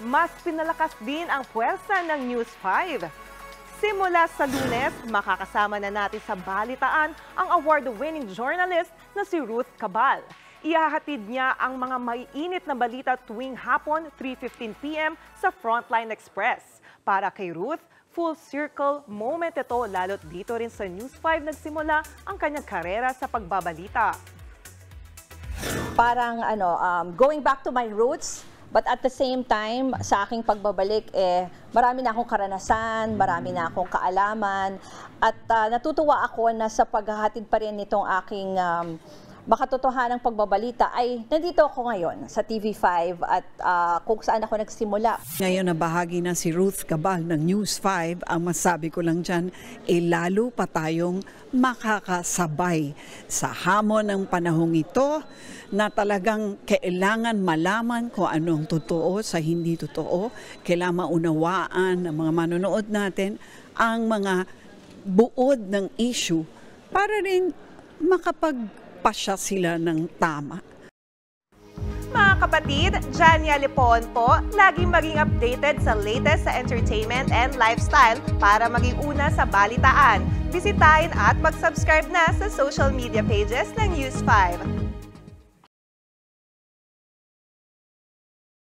mas pinalakas din ang puwersa ng News 5. Simula sa Lunes, makakasama na natin sa balitaan ang award-winning journalist na si Ruth Cabal. Ihahatid niya ang mga maiinit na balita tuwing hapon 3:15 p.m. sa Frontline Express. Para kay Ruth, full circle moment ito lalo't dito rin sa News 5 nagsimula ang kanyang karera sa pagbabalita. Parang going back to my roots, but at the same time, sa aking pagbabalik, marami na akong karanasan, marami na akong kaalaman, at natutuwa ako na sa paghahatid pa rin nitong aking makatotohanang pagbabalita ay nandito ako ngayon sa TV5 at kung saan ako nagsimula. Ngayon na bahagi na si Ruth Cabal ng News 5, ang masabi ko lang dyan, lalo pa tayong makakasabay sa hamon ng panahong ito na talagang kailangan malaman kung ano ang totoo sa hindi totoo, kailangan maunawaan ng mga manonood natin ang mga buod ng issue para rin makapagpasya sila ng tama. Mga kapatid, Jania Lipon po, laging maging updated sa latest sa entertainment and lifestyle para maging una sa balitaan. Bisitahin at mag-subscribe na sa social media pages ng News 5.